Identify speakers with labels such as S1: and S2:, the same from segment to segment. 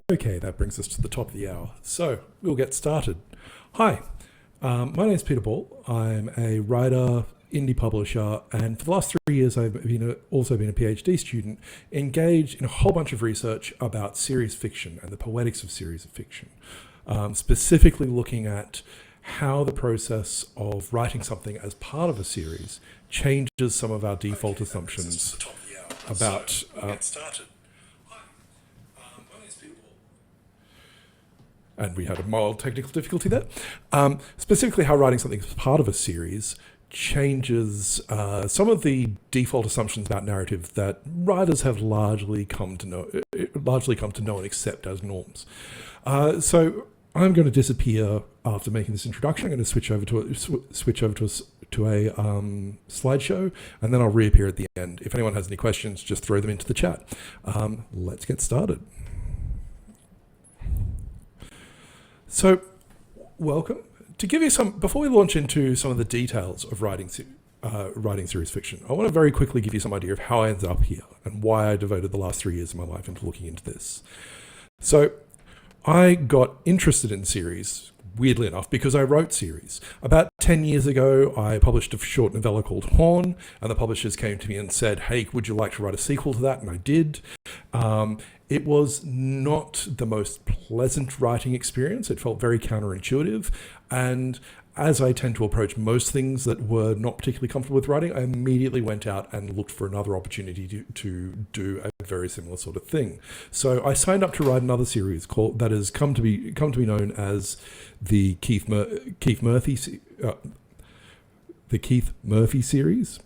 S1: Okay, that brings us to the top of the hour. So we'll get started. Hi, my name is Peter Ball. I'm a writer, indie publisher, and for the last 3 years, also been a PhD student engaged in a whole bunch of research about serious fiction and the poetics of serious fiction, specifically looking at how the process of writing something as part of a series changes some of our default assumptions about. And we had a mild technical difficulty there. Specifically, how writing something as part of a series changes some of the default assumptions about narrative that writers have largely come to know and accept as norms. So I'm going to disappear after making this introduction. I'm going to switch over to a slideshow, and then I'll reappear at the end. If anyone has any questions, just throw them into the chat. Let's get started. So, welcome. To give you some, before we launch into some of the details of writing serious fiction, I want to very quickly give you some idea of how I ended up here and why I devoted the last 3 years of my life into looking into this. So, I got interested in series, weirdly enough, because I wrote series. About 10 years ago, I published a short novella called Horn, and the publishers came to me and said, hey, would you like to write a sequel to that? And I did. It was not the most pleasant writing experience. It felt very counterintuitive. And as I tend to approach most things that were not particularly comfortable with writing, I immediately went out and looked for another opportunity to do a very similar sort of thing. So I signed up to write another series that has come to be known as the Keith Murphy series.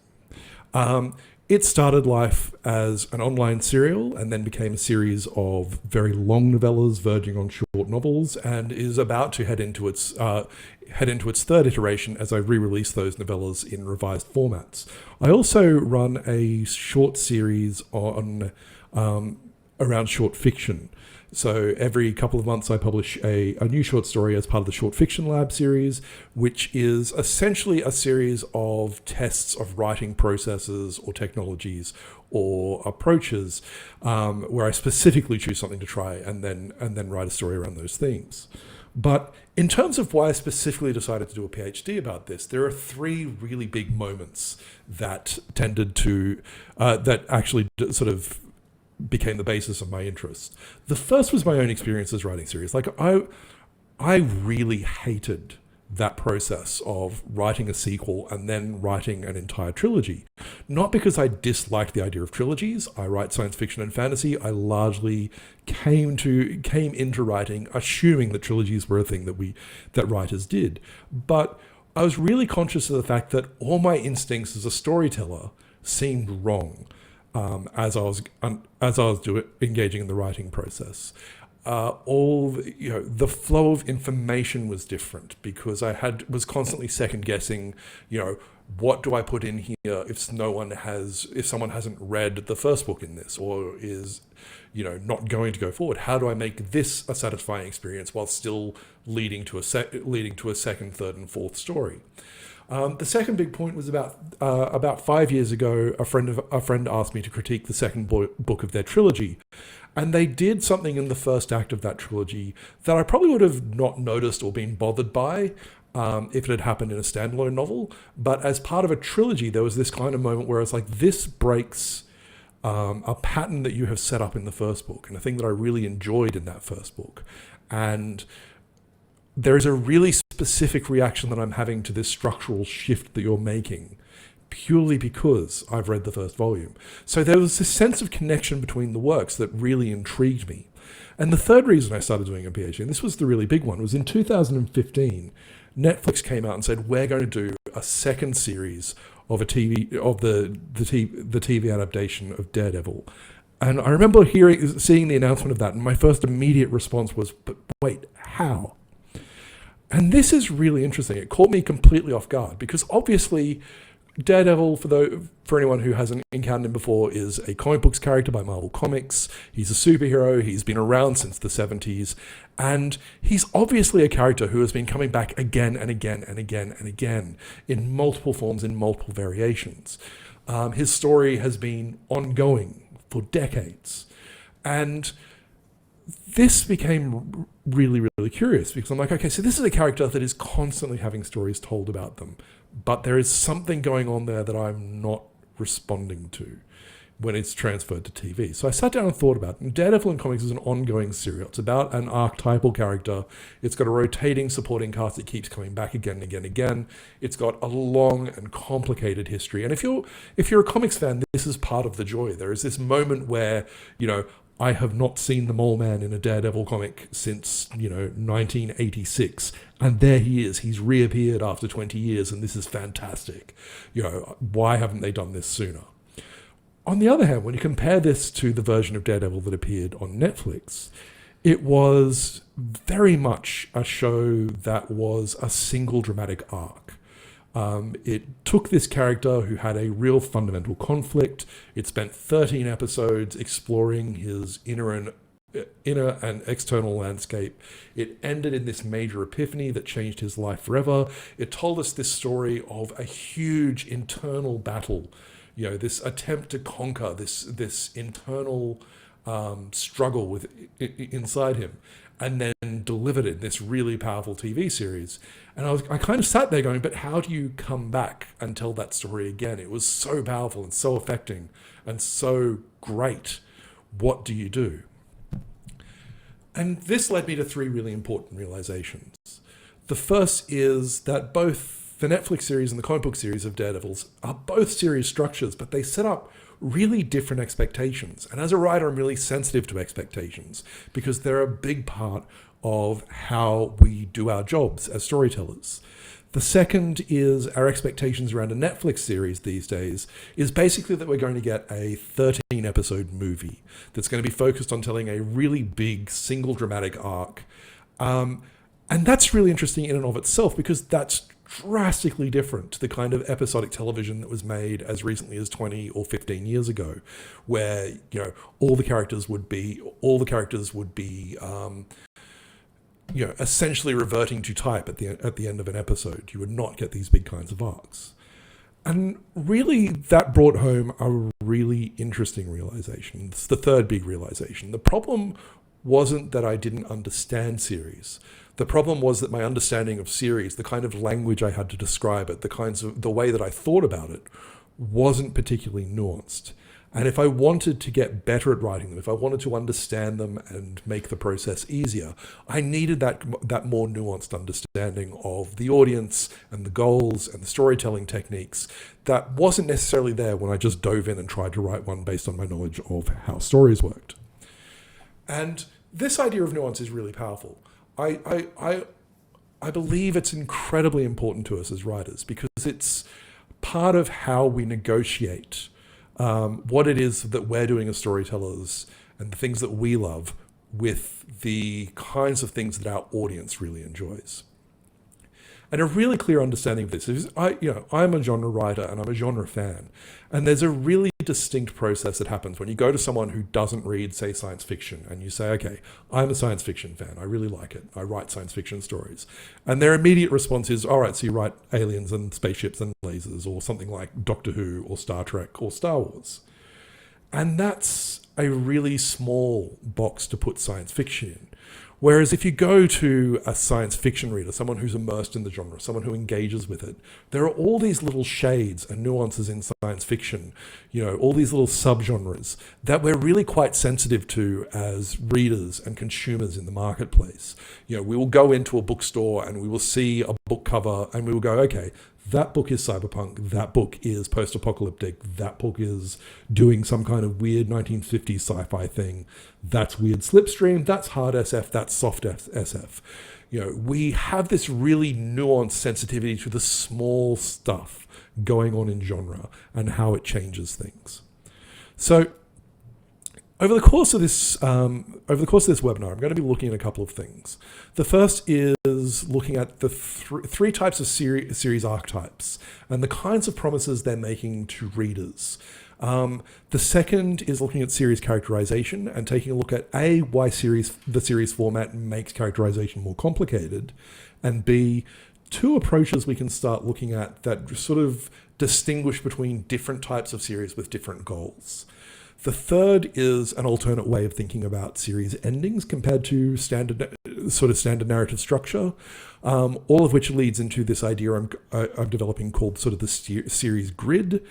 S1: It started life as an online serial and then became a series of very long novellas verging on short novels, and is about to head into its third iteration as I re-release those novellas in revised formats. I also run a short series on around short fiction. So every couple of months I publish a new short story as part of the Short Fiction Lab series, which is essentially a series of tests of writing processes or technologies or approaches, where I specifically choose something to try and then write a story around those themes. But in terms of why I specifically decided to do a PhD about this, there are three really big moments that that actually sort of became the basis of my interest. The first was my own experiences writing series. Like I really hated that process of writing a sequel and then writing an entire trilogy. Not because I disliked the idea of trilogies. I write science fiction and fantasy. I largely came into writing assuming that trilogies were a thing that writers did. But I was really conscious of the fact that all my instincts as a storyteller seemed wrong. As I was engaging in the writing process, the flow of information was different because I was constantly second guessing. What do I put in here if someone hasn't read the first book in this, or is not going to go forward? How do I make this a satisfying experience while still leading to a second, third, and fourth story? The second big point was about 5 years ago, a friend asked me to critique the second book of their trilogy, and they did something in the first act of that trilogy that I probably would have not noticed or been bothered by if it had happened in a standalone novel. But as part of a trilogy, there was this kind of moment where it's like, this breaks a pattern that you have set up in the first book, and a thing that I really enjoyed in that first book. And there is a really specific reaction that I'm having to this structural shift that you're making, purely because I've read the first volume. So there was this sense of connection between the works that really intrigued me. And the third reason I started doing a PhD, and this was the really big one, was in 2015, Netflix came out and said, we're going to do a second series of the TV adaptation of Daredevil. And I remember seeing the announcement of that, and my first immediate response was, but wait, how? And this is really interesting. It caught me completely off guard because obviously Daredevil, for anyone who hasn't encountered him before, is a comic books character by Marvel Comics. He's a superhero. He's been around since the 70s. And he's obviously a character who has been coming back again and again and again and again in multiple forms, in multiple variations. His story has been ongoing for decades. And this became really, really curious because I'm like, okay, so this is a character that is constantly having stories told about them, but there is something going on there that I'm not responding to when it's transferred to TV. So I sat down and thought about it. Daredevil in comics is an ongoing serial. It's about an archetypal character. It's got a rotating supporting cast that keeps coming back again and again and again. It's got a long and complicated history. And if you're a comics fan, this is part of the joy. There is this moment where, I have not seen the Mole Man in a Daredevil comic since, 1986. And there he is. He's reappeared after 20 years, and this is fantastic. Why haven't they done this sooner? On the other hand, when you compare this to the version of Daredevil that appeared on Netflix, it was very much a show that was a single dramatic arc. It took this character who had a real fundamental conflict. It spent 13 episodes exploring his inner and external landscape. It ended in this major epiphany that changed his life forever. It told us this story of a huge internal battle, this attempt to conquer this internal struggle inside him, and then delivered it in this really powerful TV series. And I kind of sat there going, but how do you come back and tell that story again? It was so powerful and so affecting and so great. What do you do? And this led me to three really important realizations. The first is that both the Netflix series and the comic book series of Daredevils are both series structures, but they set up really different expectations. And as a writer, I'm really sensitive to expectations because they're a big part of how we do our jobs as storytellers. The second is our expectations around a Netflix series these days is basically that we're going to get a 13-episode movie that's going to be focused on telling a really big single dramatic arc. And that's really interesting in and of itself because that's drastically different to the kind of episodic television that was made as recently as 20 or 15 years ago, where all the characters would be essentially reverting to type at the end of an episode. You would not get these big kinds of arcs. And really, that brought home a really interesting realization. It's the third big realization. The problem wasn't that I didn't understand series. The problem was that my understanding of series, the kind of language I had to describe it, the way that I thought about it, wasn't particularly nuanced. And if I wanted to get better at writing them, if I wanted to understand them and make the process easier, I needed that more nuanced understanding of the audience and the goals and the storytelling techniques that wasn't necessarily there when I just dove in and tried to write one based on my knowledge of how stories worked. And this idea of nuance is really powerful. I believe it's incredibly important to us as writers because it's part of how we negotiate what it is that we're doing as storytellers and the things that we love with the kinds of things that our audience really enjoys. And a really clear understanding of this is, I'm a genre writer and I'm a genre fan. And there's a really distinct process that happens when you go to someone who doesn't read, say, science fiction, and you say, okay, I'm a science fiction fan. I really like it. I write science fiction stories. And their immediate response is, all right, so you write aliens and spaceships and lasers or something like Doctor Who or Star Trek or Star Wars. And that's a really small box to put science fiction in. Whereas if you go to a science fiction reader, someone who's immersed in the genre, someone who engages with it, there are all these little shades and nuances in science fiction, all these little subgenres that we're really quite sensitive to as readers and consumers in the marketplace. We will go into a bookstore and we will see a book cover and we will go, okay, that book is cyberpunk, that book is post-apocalyptic, that book is doing some kind of weird 1950s sci-fi thing, that's weird slipstream, that's hard SF, that's soft SF. We have this really nuanced sensitivity to the small stuff going on in genre and how it changes things. So over the course of this webinar, I'm going to be looking at a couple of things. The first is looking at the three types of series archetypes and the kinds of promises they're making to readers. The second is looking at series characterization and taking a look at A, why the series format makes characterization more complicated, and B, two approaches we can start looking at that sort of distinguish between different types of series with different goals. The third is an alternate way of thinking about series endings compared to standard narrative structure, all of which leads into this idea I'm developing called sort of the series grid.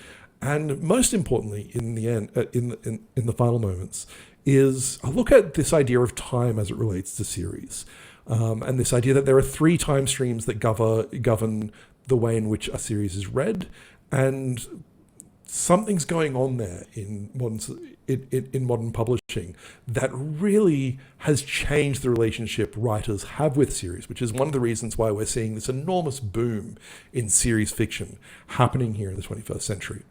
S1: And most importantly, in the end, in the final moments, is a look at this idea of time as it relates to series, and this idea that there are 3 time streams that govern the way in which a series is read, and something's going on there in modern publishing that really has changed the relationship writers have with series, which is one of the reasons why we're seeing this enormous boom in series fiction happening here in the 21st century.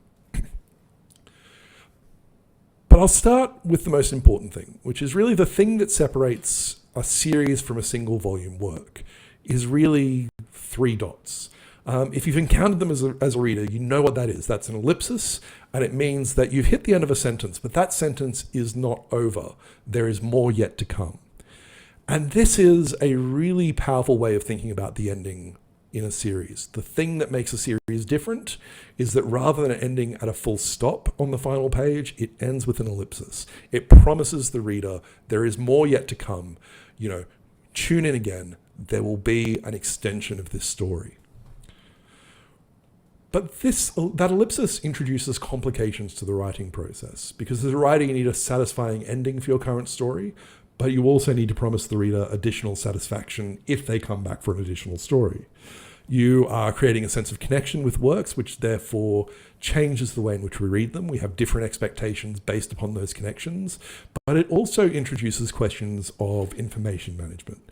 S1: But I'll start with the most important thing, which is really the thing that separates a series from a single volume work, is really 3 dots. If you've encountered them as a reader, you know what that is. That's an ellipsis, and it means that you've hit the end of a sentence, but that sentence is not over. There is more yet to come. And this is a really powerful way of thinking about the ending in a series. The thing that makes a series different is that rather than ending at a full stop on the final page, it ends with an ellipsis. It promises the reader there is more yet to come. Tune in again. There will be an extension of this story. But that ellipsis introduces complications to the writing process, because as a writer, you need a satisfying ending for your current story, but you also need to promise the reader additional satisfaction if they come back for an additional story. You are creating a sense of connection with works, which therefore changes the way in which we read them. We have different expectations based upon those connections, but it also introduces questions of information management.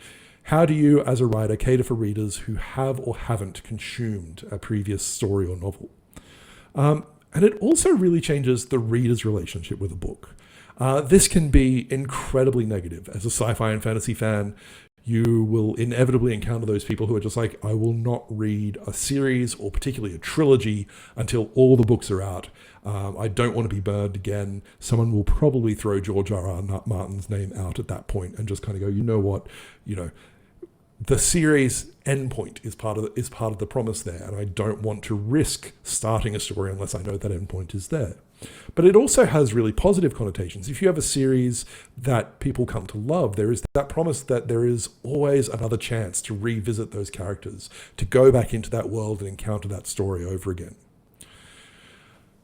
S1: How do you, as a writer, cater for readers who have or haven't consumed a previous story or novel? And it also really changes the reader's relationship with a book. This can be incredibly negative. As a sci-fi and fantasy fan, you will inevitably encounter those people who are just like, I will not read a series, or particularly a trilogy, until all the books are out. I don't want to be burned again. Someone will probably throw George R.R. Martin's name out at that point and just kind of go, you know what, the series endpoint is part of the promise there, and I don't want to risk starting a story unless I know that endpoint is there. But it also has really positive connotations. If you have a series that people come to love, there is that promise that there is always another chance to revisit those characters, to go back into that world and encounter that story over again.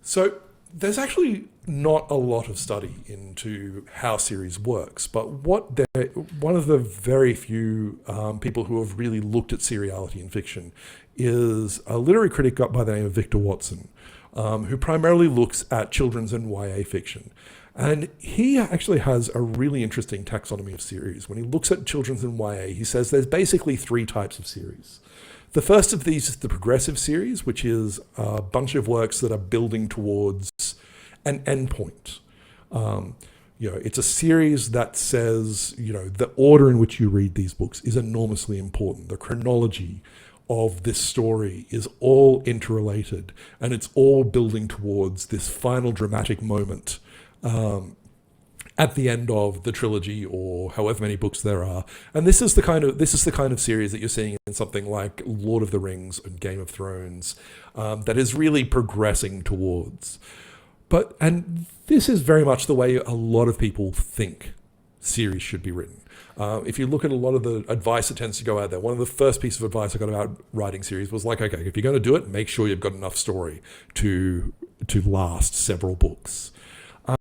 S1: So there's actually not a lot of study into how series works, but one of the very few people who have really looked at seriality in fiction is a literary critic by the name of Victor Watson, who primarily looks at children's and YA fiction. And he actually has a really interesting taxonomy of series. When he looks at children's and YA, he says there's basically 3 types of series. The first of these is the progressive series, which is a bunch of works that are building towards an endpoint. It's a series that says, the order in which you read these books is enormously important. The chronology of this story is all interrelated, and it's all building towards this final dramatic moment at the end of the trilogy, or however many books there are. And this is the kind of series that you're seeing in something like Lord of the Rings and Game of Thrones, that is really progressing towards. And this is very much the way a lot of people think series should be written. If you look at a lot of the advice that tends to go out there, one of the first pieces of advice I got about writing series was like, okay, if you're going to do it, make sure you've got enough story to last several books.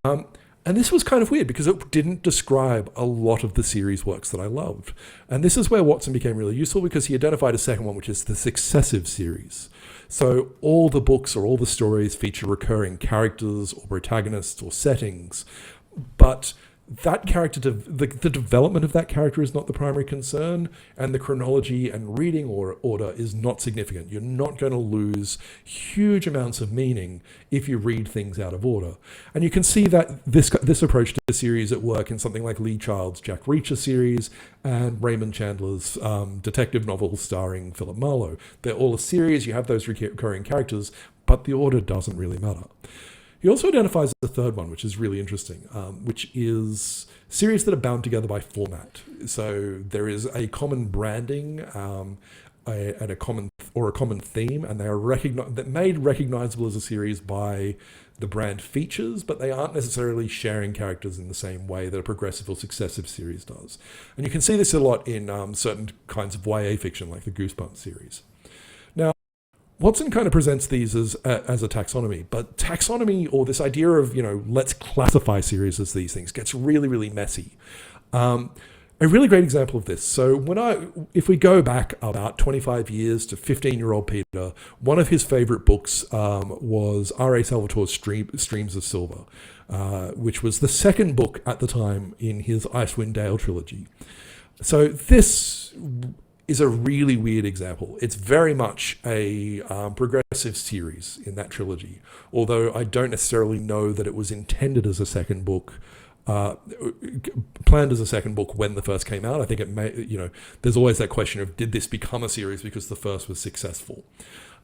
S1: And this was kind of weird because it didn't describe a lot of the series works that I loved. And this is where Watson became really useful, because he identified a second one, which is the successive series. So all the books or all the stories feature recurring characters or protagonists or settings, but that character, the development of that character is not the primary concern, and the chronology and reading order is not significant. You're not going to lose huge amounts of meaning if you read things out of order. And you can see that this approach to the series at work in something like Lee Child's Jack Reacher series and Raymond Chandler's detective novels starring Philip Marlowe. They're all a series, you have those recurring characters, but the order doesn't really matter. He also identifies the third one, which is really interesting, which is series that are bound together by format. So there is a common branding a common theme, and they are made recognizable as a series by the brand features, but they aren't necessarily sharing characters in the same way that a progressive or successive series does. And you can see this a lot in certain kinds of YA fiction, like the Goosebumps series. Now, Watson kind of presents these as a taxonomy, but taxonomy, or this idea of, let's classify series as these things, gets really, really messy. A really great example of this. So if we go back about 25 years to 15-year-old Peter, one of his favorite books was R.A. Salvatore's Streams of Silver, which was the second book at the time in his Icewind Dale trilogy. So this is a really weird example. It's very much a progressive series in that trilogy, although I don't necessarily know that it was intended as a second book, planned as a second book when the first came out. I think it may, there's always that question of, did this become a series because the first was successful?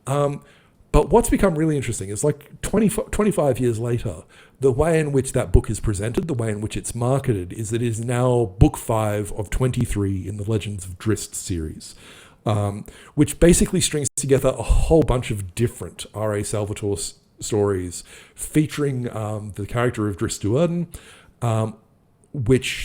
S1: But what's become really interesting is, like 25 years later, the way in which that book is presented, the way in which it's marketed, is that it is now book 5 of 23 in the Legends of Drizzt series, which basically strings together a whole bunch of different R.A. Salvatore stories featuring the character of Drizzt Do'Urden,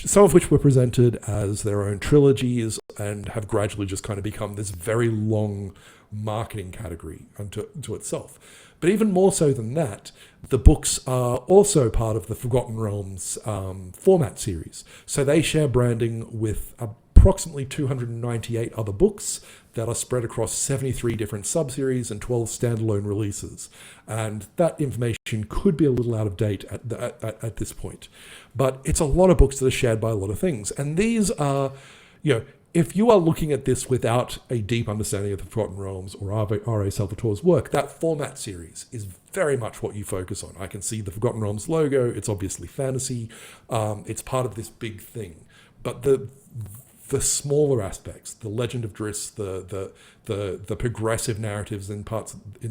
S1: some of which were presented as their own trilogies and have gradually just kind of become this very long marketing category unto itself. But even more so than that, the books are also part of the Forgotten Realms format series. So they share branding with approximately 298 other books that are spread across 73 different subseries and 12 standalone releases. And that information could be a little out of date at this point. But it's a lot of books that are shared by a lot of things. And these are, if you are looking at this without a deep understanding of the Forgotten Realms or R.A. Salvatore's work, that format series is very much what you focus on. I can see the Forgotten Realms logo. It's obviously fantasy. It's part of this big thing. But the smaller aspects, the Legend of Drizzt, the progressive narratives in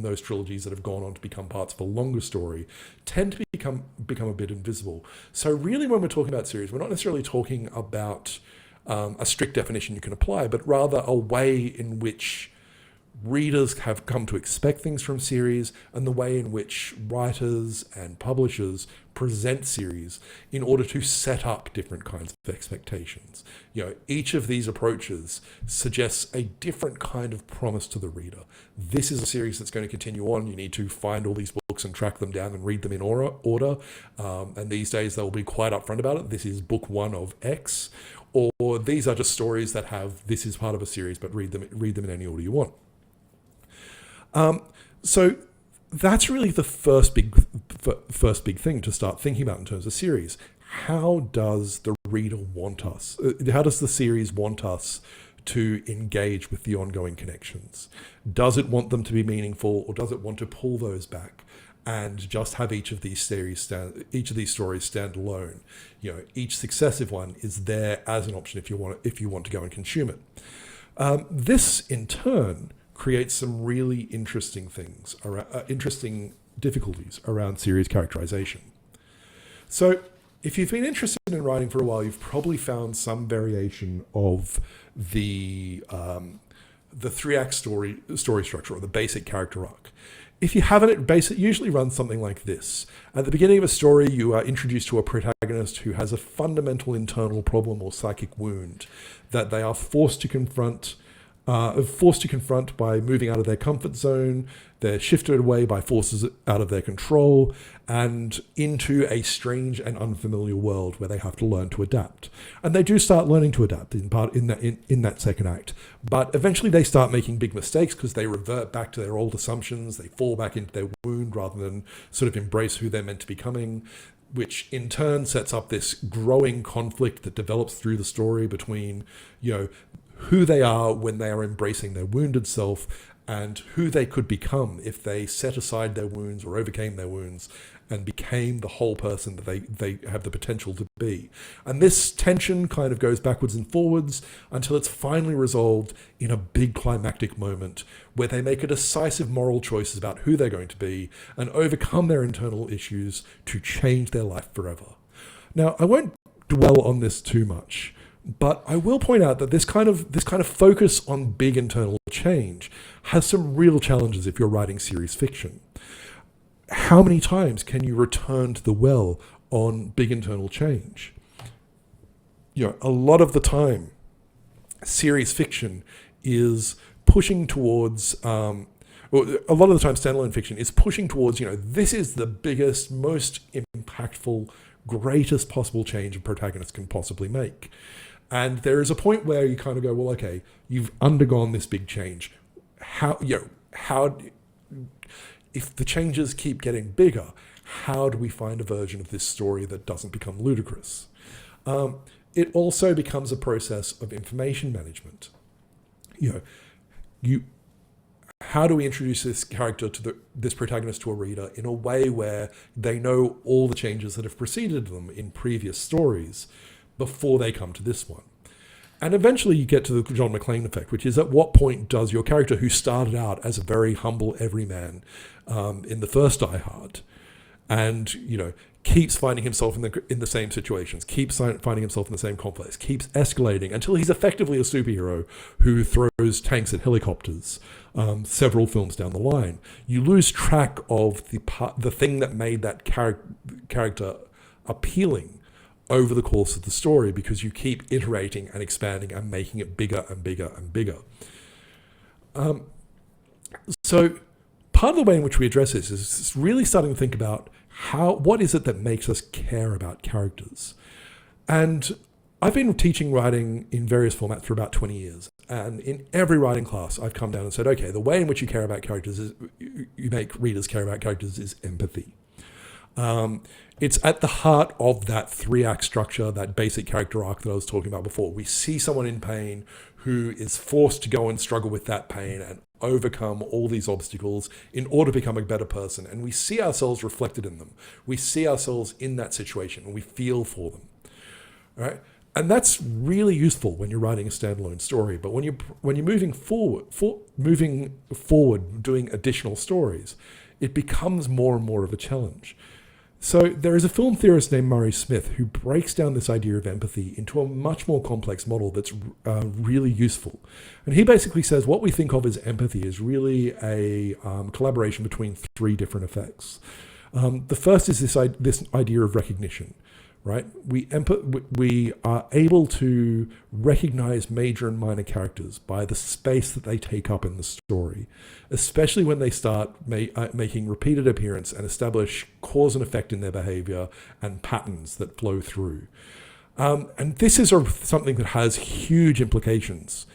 S1: those trilogies that have gone on to become parts of a longer story, tend to become a bit invisible. So really, when we're talking about series, we're not necessarily talking about a strict definition you can apply, but rather a way in which readers have come to expect things from series, and the way in which writers and publishers present series in order to set up different kinds of expectations. Each of these approaches suggests a different kind of promise to the reader. This is a series that's going to continue on. You need to find all these books and track them down and read them in order. And these days they'll be quite upfront about it. This is book 1 of X, or these are just stories that have, this is part of a series, but read them in any order you want. So that's really the first big thing to start thinking about in terms of series. How does the reader want us? How does the series want us to engage with the ongoing connections? Does it want them to be meaningful, or does it want to pull those back and just have each of these stories stand alone? Each successive one is there as an option if you want to go and consume it. This in turn creates some really interesting things, interesting difficulties around series characterization. So if you've been interested in writing for a while, you've probably found some variation of the 3-act story structure, or the basic character arc. If you haven't, it usually runs something like this. At the beginning of a story, you are introduced to a protagonist who has a fundamental internal problem or psychic wound that they are forced to confront by moving out of their comfort zone. They're shifted away by forces out of their control and into a strange and unfamiliar world where they have to learn to adapt. And they do start learning to adapt in that second act. But eventually they start making big mistakes because they revert back to their old assumptions. They fall back into their wound rather than sort of embrace who they're meant to be becoming, which in turn sets up this growing conflict that develops through the story between, who they are when they are embracing their wounded self, and who they could become if they set aside their wounds or overcame their wounds and became the whole person that they have the potential to be. And this tension kind of goes backwards and forwards until it's finally resolved in a big climactic moment where they make a decisive moral choices about who they're going to be and overcome their internal issues to change their life forever. Now, I won't dwell on this too much, But I will point out that this kind of focus on big internal change has some real challenges if you're writing series fiction. How many times can you return to the well on big internal change? A lot of the time, series fiction is pushing towards, well, a lot of the time standalone fiction is pushing towards, this is the biggest, most impactful, greatest possible change a protagonist can possibly make. And there is a point where you kind of go, well, okay, you've undergone this big change. If the changes keep getting bigger, how do we find a version of this story that doesn't become ludicrous? It also becomes a process of information management. How do we introduce this character to this protagonist to a reader in a way where they know all the changes that have preceded them in previous stories before they come to this one? And eventually you get to the John McClane effect, which is, at what point does your character, who started out as a very humble everyman in the first Die Hard, and keeps finding himself in the same situations, keeps finding himself in the same conflicts, keeps escalating until he's effectively a superhero who throws tanks at helicopters several films down the line. You lose track of the thing that made that character appealing over the course of the story, because you keep iterating and expanding and making it bigger and bigger and bigger. So part of the way in which we address this is really starting to think about what is it that makes us care about characters. And I've been teaching writing in various formats for about 20 years. And in every writing class, I've come down and said, okay, the way in which you care about characters is, you make readers care about characters, is empathy. It's at the heart of that 3-act structure, that basic character arc that I was talking about before. We see someone in pain who is forced to go and struggle with that pain and overcome all these obstacles in order to become a better person. And we see ourselves reflected in them. We see ourselves in that situation and we feel for them. All right? And that's really useful when you're writing a standalone story. But when you're moving forward, doing additional stories, it becomes more and more of a challenge. So there is a film theorist named Murray Smith who breaks down this idea of empathy into a much more complex model that's really useful. And he basically says what we think of as empathy is really a collaboration between 3 different effects. The first is this idea of recognition, right? We are able to recognize major and minor characters by the space that they take up in the story, especially when they start making repeated appearance and establish cause and effect in their behavior and patterns that flow through. And this is something that has huge implications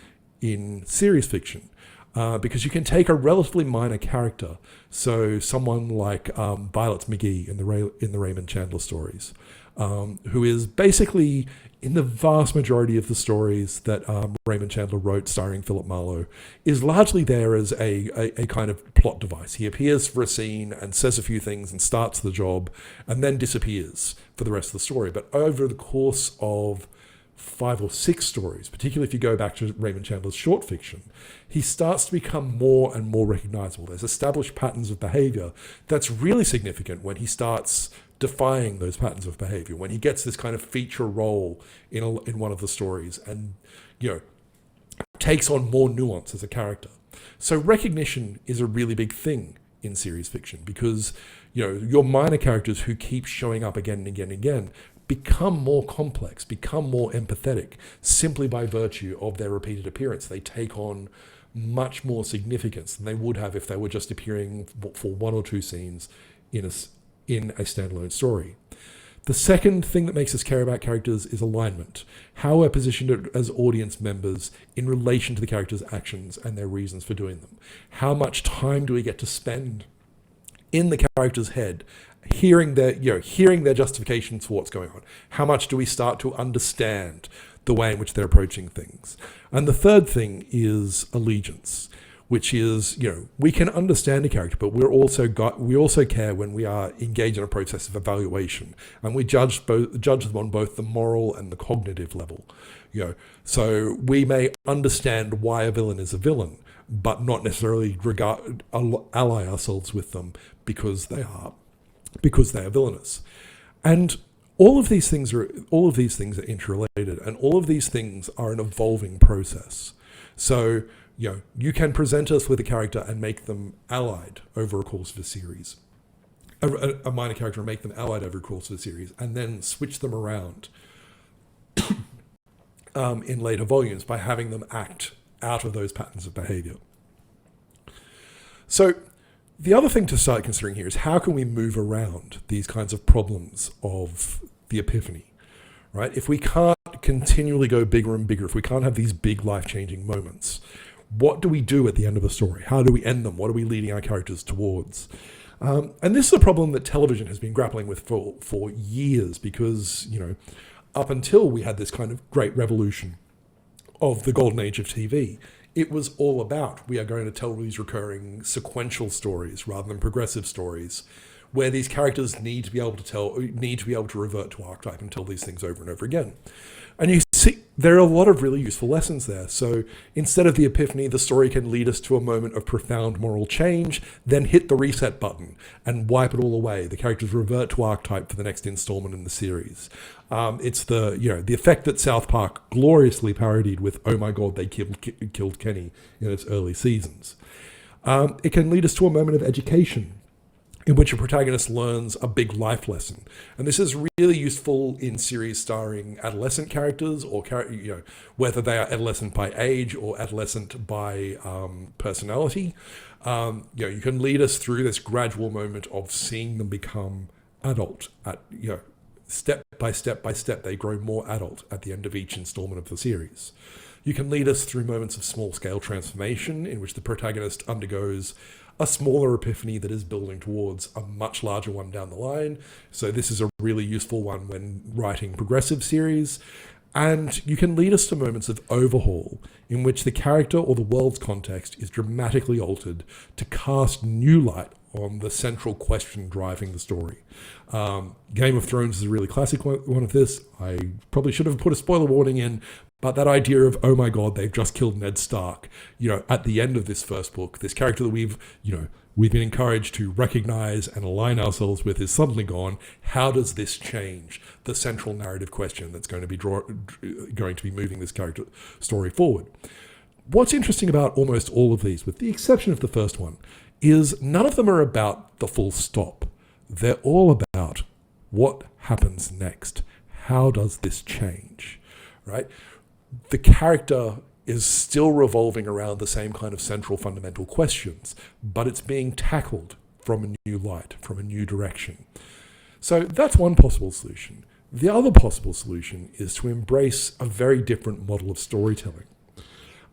S1: in series fiction, because you can take a relatively minor character, so someone like Violet McGee in the Raymond Chandler stories, who is basically, in the vast majority of the stories that Raymond Chandler wrote starring Philip Marlowe, is largely there as a kind of plot device. He appears for a scene and says a few things and starts the job and then disappears for the rest of the story. But over the course of 5 or 6 stories, particularly if you go back to Raymond Chandler's short fiction, he starts to become more and more recognizable. There's established patterns of behavior that's really significant when he starts defying those patterns of behavior, when he gets this kind of feature role in one of the stories and takes on more nuance as a character. So recognition is a really big thing in series fiction, because your minor characters who keep showing up again and again and again become more complex, become more empathetic simply by virtue of their repeated appearance. They take on much more significance than they would have if they were just appearing for 1 or 2 scenes in a standalone story. The second thing that makes us care about characters is alignment. How we're positioned as audience members in relation to the characters' actions and their reasons for doing them. How much time do we get to spend in the character's head, hearing their justifications for what's going on? How much do we start to understand the way in which they're approaching things? And the third thing is allegiance, which is, we can understand a character, but we also care when we are engaged in a process of evaluation, and we judge them on both the moral and the cognitive level. So we may understand why a villain is a villain, but not necessarily ally ourselves with them because they are villainous. And All of these things are interrelated, and all of these things are an evolving process. So, you can present us with a character and make them allied over a course of a series, a minor character and make them allied over a course of a series, and then switch them around in later volumes by having them act out of those patterns of behavior. So the other thing to start considering here is how can we move around these kinds of problems of the epiphany, right? If we can't continually go bigger and bigger, if we can't have these big life-changing moments, what do we do at the end of the story? How do we end them? What are we leading our characters towards? And this is a problem that television has been grappling with for years because, up until we had this kind of great revolution of the golden age of TV, it was all about, we are going to tell these recurring sequential stories rather than progressive stories, where these characters need to be able to revert to archetype and tell these things over and over again. And you see, there are a lot of really useful lessons there. So instead of the epiphany, the story can lead us to a moment of profound moral change, then hit the reset button and wipe it all away. The characters revert to archetype for the next installment in the series. It's the effect that South Park gloriously parodied with "Oh my God, they killed Kenny" in its early seasons. It can lead us to a moment of education, in which a protagonist learns a big life lesson. And this is really useful in series starring adolescent characters, or whether they are adolescent by age or adolescent by personality. You can lead us through this gradual moment of seeing them become adult. Step by step by step, they grow more adult at the end of each installment of the series. You can lead us through moments of small-scale transformation in which the protagonist undergoes a smaller epiphany that is building towards a much larger one down the line. So this is a really useful one when writing progressive series. And you can lead us to moments of overhaul in which the character or the world's context is dramatically altered to cast new light on the central question driving the story. Game of Thrones is a really classic one of this. I probably should have put a spoiler warning in, but that idea of, oh my God, they've just killed Ned Stark, at the end of this first book, this character that we've been encouraged to recognize and align ourselves with is suddenly gone. How does this change the central narrative question that's going to be moving this character story forward? What's interesting about almost all of these, with the exception of the first one, is none of them are about the full stop. They're all about what happens next. How does this change, right? The character is still revolving around the same kind of central fundamental questions, but it's being tackled from a new light, from a new direction. So that's one possible solution. The other possible solution is to embrace a very different model of storytelling.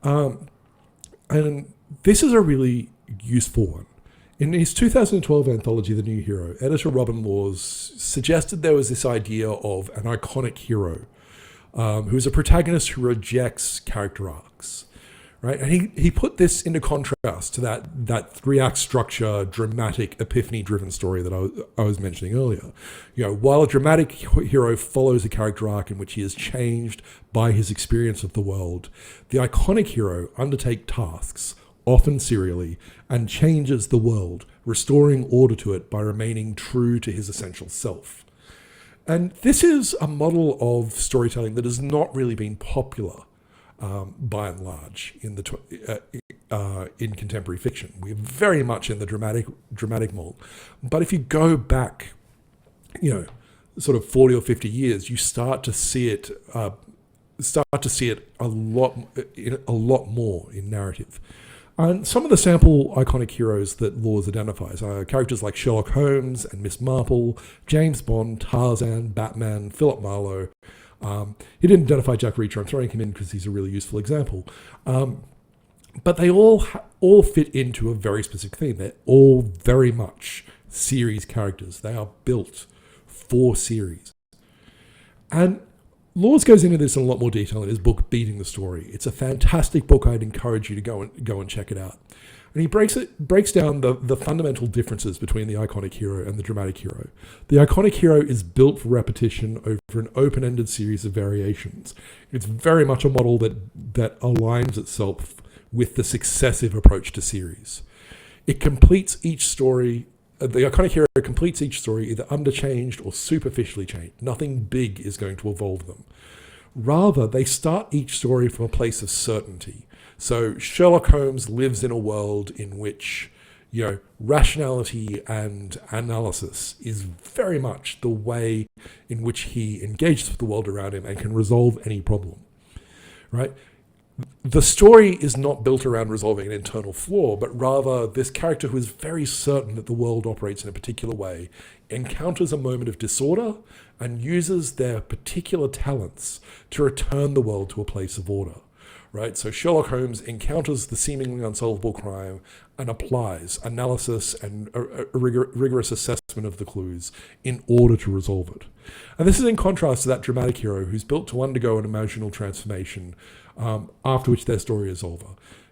S1: And this is a really useful one. In his 2012 anthology, The New Hero, editor Robin Laws suggested there was this idea of an iconic hero who's a protagonist who rejects character arcs, right? And he put this into contrast to that three-act structure, dramatic, epiphany-driven story that I was mentioning earlier. While a dramatic hero follows a character arc in which he is changed by his experience of the world, the iconic hero undertakes tasks, often serially, and changes the world, restoring order to it by remaining true to his essential self. And this is a model of storytelling that has not really been popular, by and large, in contemporary fiction. We're very much in the dramatic mold. But if you go back, sort of 40 or 50 years, you start to see it a lot more in narrative. And some of the sample iconic heroes that Laws identifies are characters like Sherlock Holmes and Miss Marple, James Bond, Tarzan, Batman, Philip Marlowe. He didn't identify Jack Reacher. I'm throwing him in because he's a really useful example. But they all fit into a very specific theme. They're all very much series characters. They are built for series. And Laws goes into this in a lot more detail in his book, Beating the Story. It's a fantastic book. I'd encourage you to go and check it out. And he breaks down the fundamental differences between the iconic hero and the dramatic hero. The iconic hero is built for repetition over an open-ended series of variations. It's very much a model that aligns itself with the successive approach to series. It completes each story the iconic hero completes each story either underchanged or superficially changed. Nothing big is going to evolve them. Rather, they start each story from a place of certainty. So Sherlock Holmes lives in a world in which, rationality and analysis is very much the way in which he engages with the world around him and can resolve any problem, right? The story is not built around resolving an internal flaw, but rather this character who is very certain that the world operates in a particular way encounters a moment of disorder and uses their particular talents to return the world to a place of order. Right? So Sherlock Holmes encounters the seemingly unsolvable crime and applies analysis and a rigorous assessment of the clues in order to resolve it. And this is in contrast to that dramatic hero who's built to undergo an emotional transformation, after which their story is over.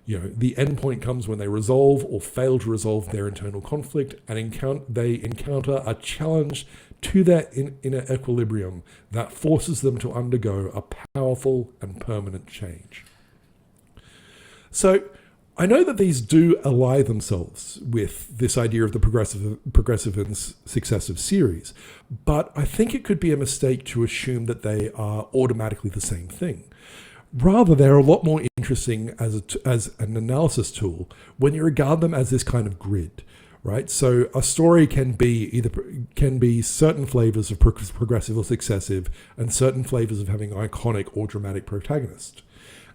S1: The end point comes when they resolve or fail to resolve their internal conflict and they encounter a challenge to their inner equilibrium that forces them to undergo a powerful and permanent change. So I know that these do ally themselves with this idea of the progressive and successive series, but I think it could be a mistake to assume that they are automatically the same thing. Rather, they're a lot more interesting as an analysis tool when you regard them as this kind of grid, right? So a story can be certain flavors of progressive or successive and certain flavors of having iconic or dramatic protagonist.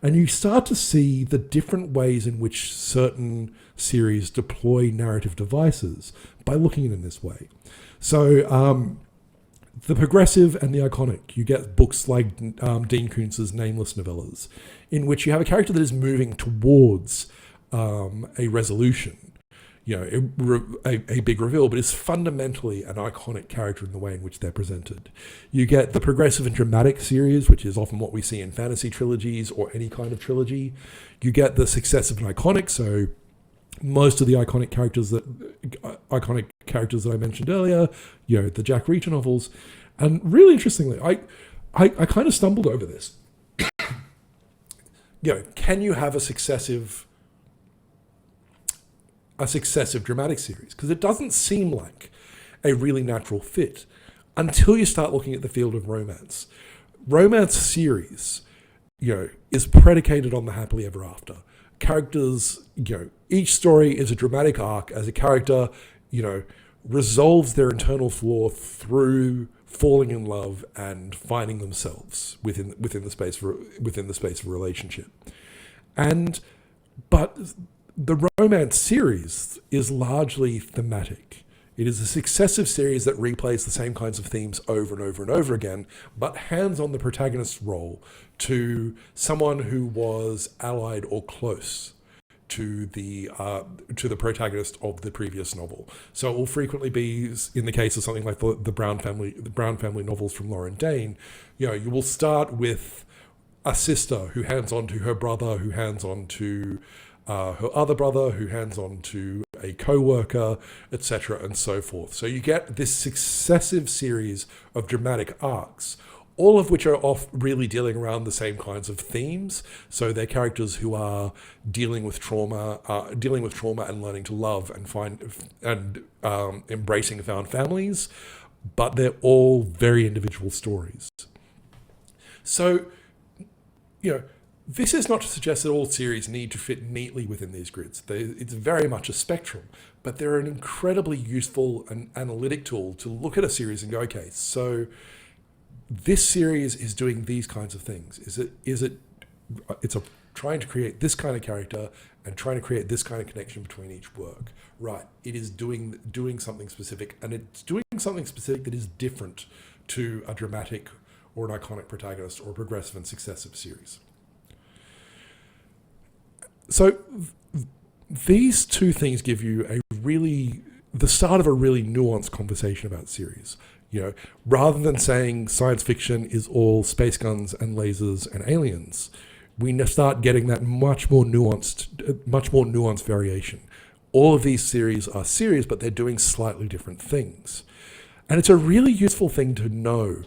S1: And you start to see the different ways in which certain series deploy narrative devices by looking at it in this way. So the progressive and the iconic, you get books like Dean Koontz's Nameless novellas, in which you have a character that is moving towards a resolution, a big reveal, but is fundamentally an iconic character in the way in which they're presented. You get the progressive and dramatic series, which is often what we see in fantasy trilogies or any kind of trilogy. You get the successive and iconic, so most of the iconic characters that I mentioned earlier, the Jack Reacher novels. And really interestingly, I kind of stumbled over this. Can you have a successive dramatic series? Because it doesn't seem like a really natural fit until you start looking at the field of romance. Romance series, is predicated on the happily ever after. Characters, each story is a dramatic arc as a character, resolves their internal flaw through falling in love and finding themselves within the space of a relationship. But the romance series is largely thematic. It is a successive series that replays the same kinds of themes over and over and over again, but hands on the protagonist's role to someone who was allied or close to the protagonist of the previous novel. So it will frequently be, in the case of something like the Brown family novels from Lauren Dane, you will start with a sister who hands on to her brother, who hands on to her other brother, who hands on to a co-worker, etc., and so forth. So you get this successive series of dramatic arcs, all of which are off really dealing around the same kinds of themes. So they're characters who are dealing with trauma and learning to love and embracing found families, but they're all very individual stories. So, this is not to suggest that all series need to fit neatly within these grids. It's very much a spectrum, but they're an incredibly useful and analytic tool to look at a series and go, okay, so this series is doing these kinds of things. It's trying to create this kind of character and trying to create this kind of connection between each work. Right. It is doing something specific, and it's doing something specific that is different to a dramatic or an iconic protagonist or a progressive and successive series. So these two things give you the start of a really nuanced conversation about series. Rather than saying science fiction is all space guns and lasers and aliens, we start getting that much more nuanced variation. All of these series are series, but they're doing slightly different things. And it's a really useful thing to know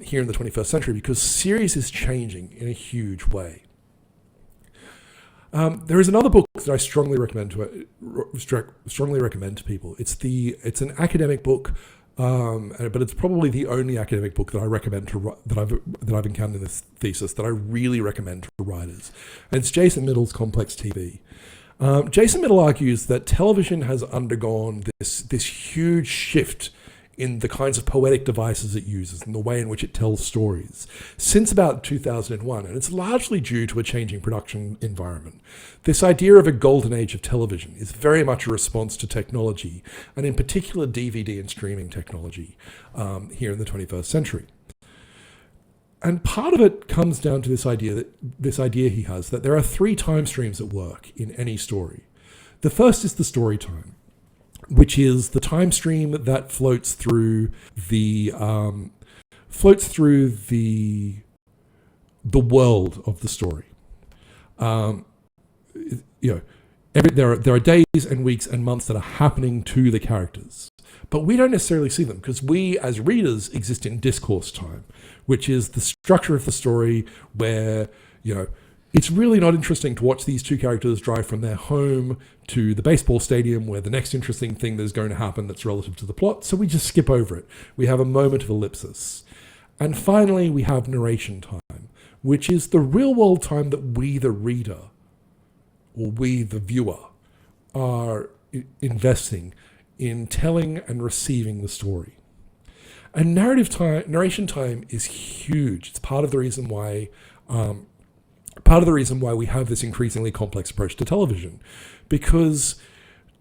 S1: here in the 21st century, because series is changing in a huge way. There is another book that I strongly recommend to people. It's an academic book, but it's probably the only academic book that I recommend that I've encountered in this thesis that I really recommend to writers. And it's Jason Mittle's Complex TV. Jason Mittle argues that television has undergone this huge shift in the kinds of poetic devices it uses and the way in which it tells stories since about 2001, and it's largely due to a changing production environment. This idea of a golden age of television is very much a response to technology, and in particular DVD and streaming technology here in the 21st century. And part of it comes down to this idea he has that there are three time streams at work in any story. The first is the story time, which is the time stream that floats through the world of the story. There are days and weeks and months that are happening to the characters, but we don't necessarily see them because we as readers exist in discourse time, which is the structure of the story where, it's really not interesting to watch these two characters drive from their home to the baseball stadium where the next interesting thing that's going to happen that's relative to the plot, so we just skip over it. We have a moment of ellipsis. And finally, we have narration time, which is the real-world time that we, the reader, or we, the viewer, are investing in telling and receiving the story. And narration time is huge. It's part of the reason why we have this increasingly complex approach to television, because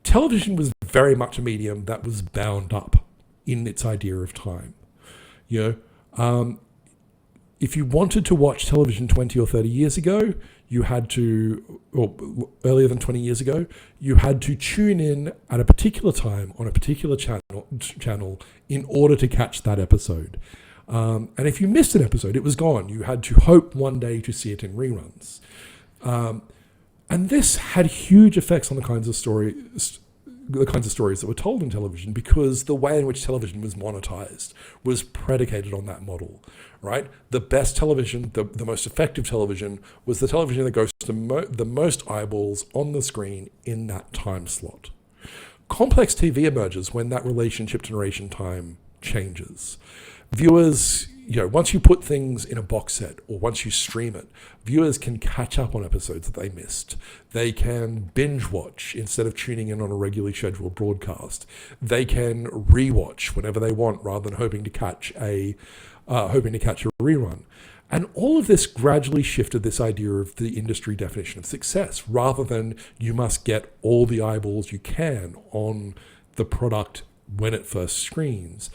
S1: television was very much a medium that was bound up in its idea of time. If you wanted to watch television 20 or 30 years ago, you had to, or earlier than 20 years ago, you had to tune in at a particular time on a particular channel in order to catch that episode. And if you missed an episode, it was gone. You had to hope one day to see it in reruns. And this had huge effects on the kinds of stories that were told in television, because the way in which television was monetized was predicated on that model, right? The best television, the most effective television, was the television that goes to the most eyeballs on the screen in that time slot. Complex TV emerges when that relationship to narration time changes. Viewers, once you put things in a box set or once you stream it, viewers can catch up on episodes that they missed. They can binge watch instead of tuning in on a regularly scheduled broadcast. They can rewatch whenever they want rather than hoping to catch a rerun. And all of this gradually shifted this idea of the industry definition of success. Rather than you must get all the eyeballs you can on the product when it first screens,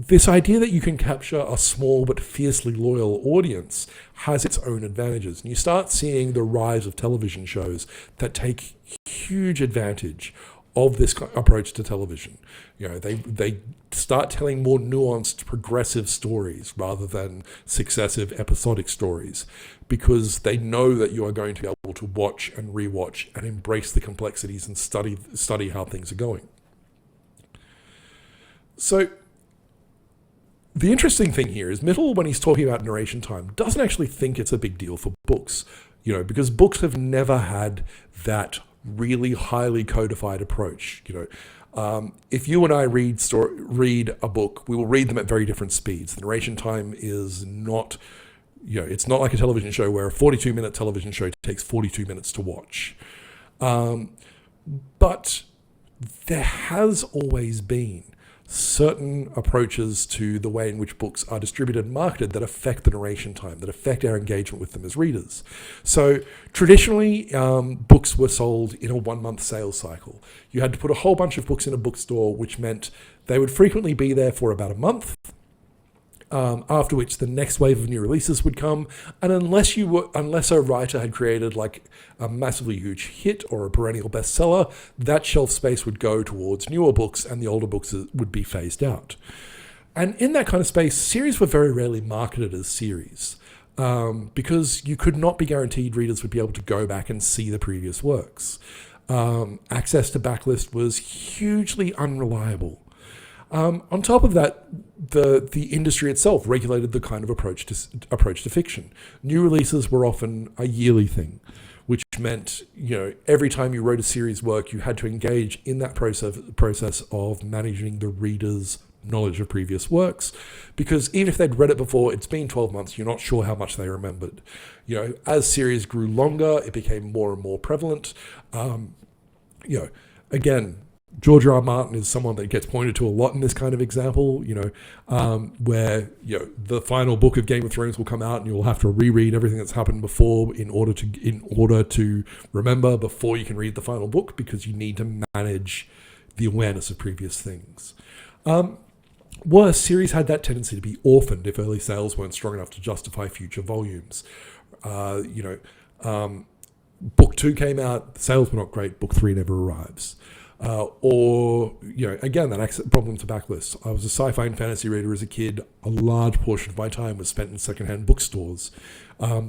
S1: this idea that you can capture a small but fiercely loyal audience has its own advantages. And you start seeing the rise of television shows that take huge advantage of this approach to television. They start telling more nuanced, progressive stories rather than successive episodic stories, because they know that you are going to be able to watch and rewatch and embrace the complexities and study how things are going. So the interesting thing here is Mittle, when he's talking about narration time, doesn't actually think it's a big deal for books, because books have never had that really highly codified approach. If you and I read a book, we will read them at very different speeds. The narration time is not, it's not like a television show where a 42-minute television show takes 42 minutes to watch. But there has always been certain approaches to the way in which books are distributed and marketed that affect the narration time, that affect our engagement with them as readers. So traditionally, books were sold in a 1-month sales cycle. You had to put a whole bunch of books in a bookstore, which meant they would frequently be there for about a month, after which the next wave of new releases would come. And unless a writer had created like a massively huge hit or a perennial bestseller, that shelf space would go towards newer books and the older books would be phased out. And in that kind of space, series were very rarely marketed as series, because you could not be guaranteed readers would be able to go back and see the previous works. Access to backlist was hugely unreliable. On top of that, the industry itself regulated the kind of approach to fiction. New releases were often a yearly thing, which meant, every time you wrote a series work, you had to engage in that process of managing the reader's knowledge of previous works, because even if they'd read it before, it's been 12 months, you're not sure how much they remembered. As series grew longer, it became more and more prevalent. Again, George R. R. Martin is someone that gets pointed to a lot in this kind of example, where the final book of Game of Thrones will come out and you'll have to reread everything that's happened before in order to remember before you can read the final book, because you need to manage the awareness of previous things. Worse, series had that tendency to be orphaned if early sales weren't strong enough to justify future volumes. Book 2 came out, the sales were not great, book 3 never arrives. Again, that problem to backlists. I was a sci-fi and fantasy reader as a kid. A large portion of my time was spent in secondhand bookstores,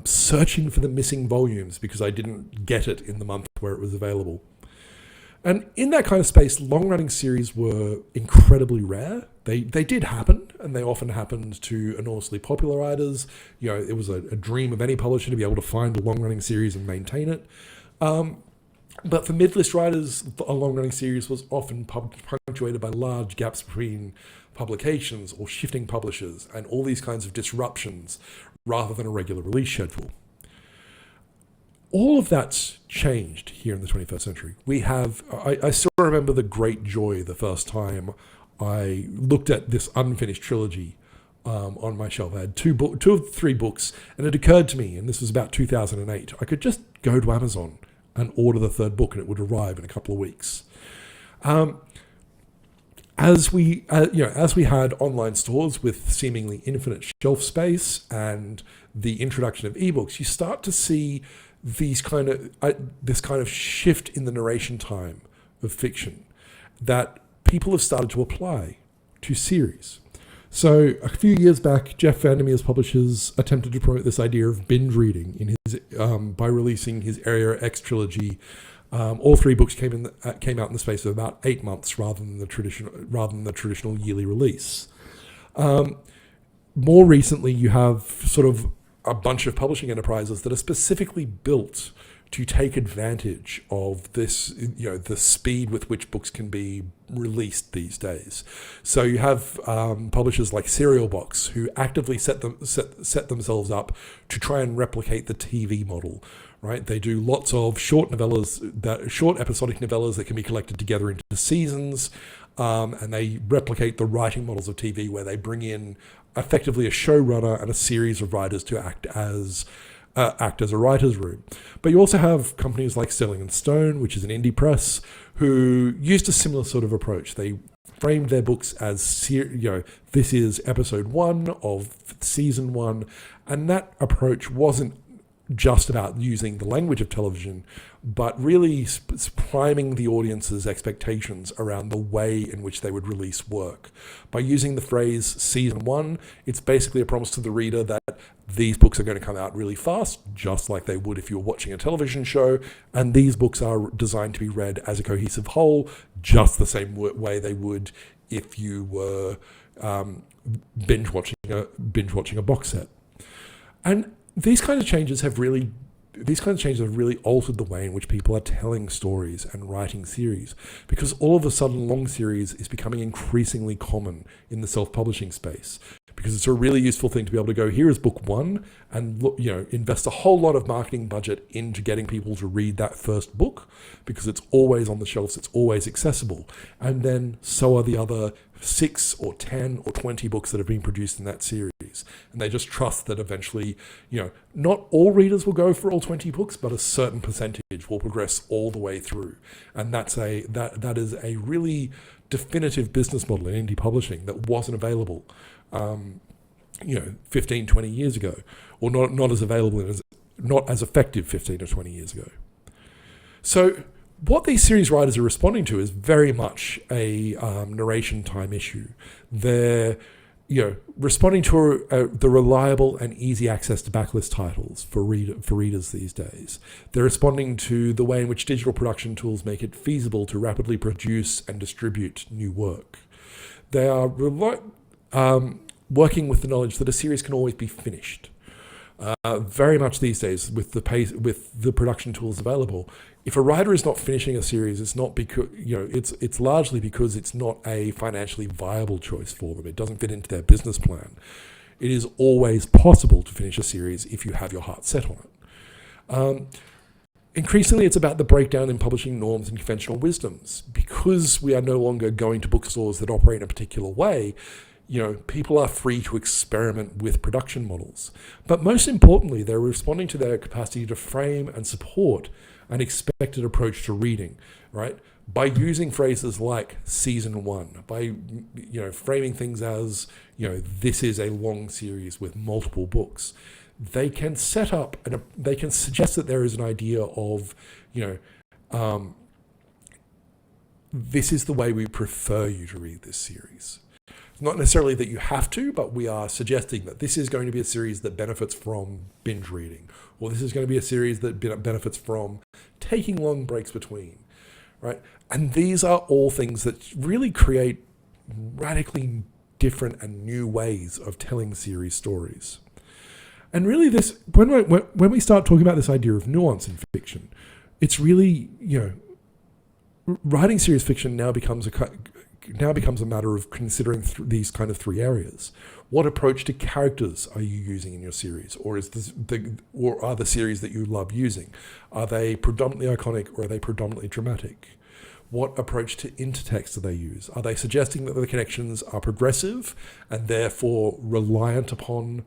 S1: searching for the missing volumes because I didn't get it in the month where it was available. And in that kind of space, long-running series were incredibly rare. They did happen, and they often happened to enormously popular writers. It was a dream of any publisher to be able to find a long-running series and maintain it. But for mid-list writers, a long-running series was often punctuated by large gaps between publications or shifting publishers and all these kinds of disruptions rather than a regular release schedule. All of that's changed here in the 21st century. I still remember the great joy the first time I looked at this unfinished trilogy on my shelf. I had two of 3 books, and it occurred to me, and this was about 2008, I could just go to Amazon and order the 3rd book and it would arrive in a couple of weeks. As we had online stores with seemingly infinite shelf space and the introduction of ebooks, you start to see this kind of shift in the narration time of fiction that people have started to apply to series. So a few years back, Jeff Vandermeer's publishers attempted to promote this idea of binge reading in his by releasing his Area X trilogy. All 3 books came out in the space of about 8 months, rather than the traditional yearly release. More recently, you have sort of a bunch of publishing enterprises that are specifically built to take advantage of this, the speed with which books can be released these days. So you have publishers like Serial Box who actively set themselves up to try and replicate the TV model. Right? They do lots of short episodic novellas that can be collected together into seasons, and they replicate the writing models of TV where they bring in effectively a showrunner and a series of writers to act as a writer's room. But you also have companies like Sterling and Stone, which is an indie press, who used a similar sort of approach. They framed their books as, this is episode 1 of season 1, and that approach wasn't just about using the language of television, but really priming the audience's expectations around the way in which they would release work. By using the phrase season 1, it's basically a promise to the reader that these books are going to come out really fast, just like they would if you were watching a television show, and these books are designed to be read as a cohesive whole, just the same way they would if you were binge watching a box set. And these kinds of changes have really altered the way in which people are telling stories and writing series, because all of a sudden long series is becoming increasingly common in the self-publishing space, because it's a really useful thing to be able to go, here is book 1, and invest a whole lot of marketing budget into getting people to read that first book, because it's always on the shelves, it's always accessible, and then so are the other 6 or 10 or 20 books that have been produced in that series. And they just trust that eventually, not all readers will go for all 20 books, but a certain percentage will progress all the way through. And that is a really definitive business model in indie publishing that wasn't available 15, 20 years ago, or not as available, not as effective 15 or 20 years ago. So what these series writers are responding to is very much a narration time issue. They're responding to the reliable and easy access to backlist titles for readers these days. They're responding to the way in which digital production tools make it feasible to rapidly produce and distribute new work. They are working with the knowledge that a series can always be finished. Very much these days with the production tools available. If a writer is not finishing a series, it's not because it's largely because it's not a financially viable choice for them. It doesn't fit into their business plan. It is always possible to finish a series if you have your heart set on it. Increasingly, it's about the breakdown in publishing norms and conventional wisdoms. Because we are no longer going to bookstores that operate in a particular way, people are free to experiment with production models. But most importantly, they're responding to their capacity to frame and support an expected approach to reading, right? By using phrases like season one, by framing things as, this is a long series with multiple books. They can set up and they can suggest that there is an idea of, this is the way we prefer you to read this series. Not necessarily that you have to, but we are suggesting that this is going to be a series that benefits from binge reading, or this is going to be a series that benefits from taking long breaks between, right? And these are all things that really create radically different and new ways of telling series stories. And really when we start talking about this idea of nuance in fiction, it's really, writing series fiction now becomes a matter of considering these kind of three areas. What approach to characters are you using in your series, or are the series that you love using? Are they predominantly iconic or are they predominantly dramatic? What approach to intertext do they use? Are they suggesting that the connections are progressive and therefore reliant upon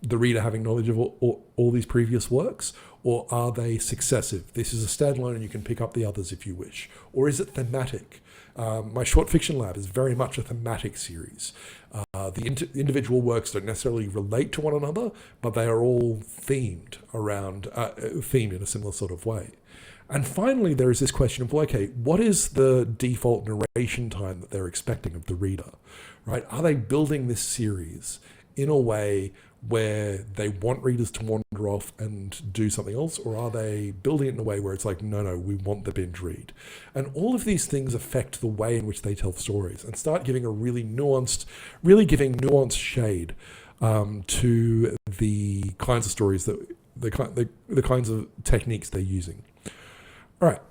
S1: the reader having knowledge of all these previous works? Or are they successive? This is a standalone and you can pick up the others if you wish. Or is it thematic? My short fiction lab is very much a thematic series. The individual works don't necessarily relate to one another, but they are all themed in a similar sort of way. And finally, there is this question of, what is the default narration time that they're expecting of the reader, right? Are they building this series in a way where they want readers to wander off and do something else, or are they building it in a way where it's like, no, we want the binge read? And all of these things affect the way in which they tell stories and start giving giving nuanced shade to the kinds of stories the kinds of techniques they're using. All right.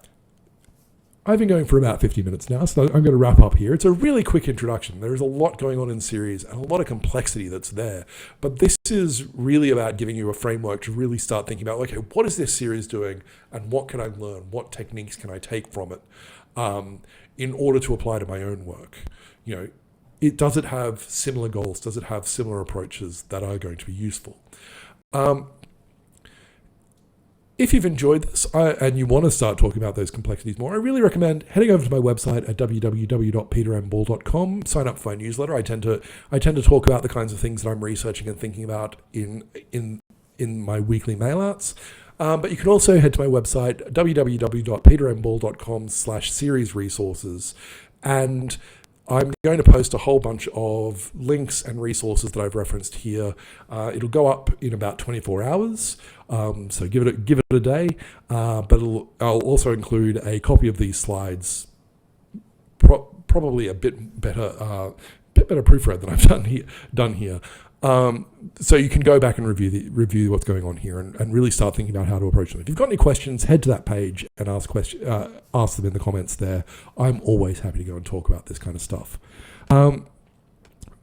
S1: I've been going for about 50 minutes now, so I'm going to wrap up here. It's a really quick introduction. There's a lot going on in the series and a lot of complexity that's there. But this is really about giving you a framework to really start thinking about, what is this series doing and what can I learn? What techniques can I take from it in order to apply to my own work? Does it have similar goals? Does it have similar approaches that are going to be useful? If you've enjoyed this and you want to start talking about those complexities more, I really recommend heading over to my website at www.petermball.com. Sign up for my newsletter. I tend to talk about the kinds of things that I'm researching and thinking about in my weekly mailouts. But you can also head to my website, www.petermball.com/series resources, and I'm going to post a whole bunch of links and resources that I've referenced here. It'll go up in about 24 hours, so give it a day. But I'll also include a copy of these slides, probably a bit better proofread than I've done here. So you can go back and review what's going on here and really start thinking about how to approach them. If you've got any questions, head to that page and ask them in the comments there. I'm always happy to go and talk about this kind of stuff.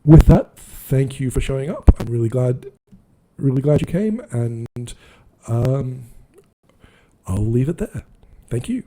S1: With that, thank you for showing up. I'm really glad you came, and I'll leave it there. Thank you.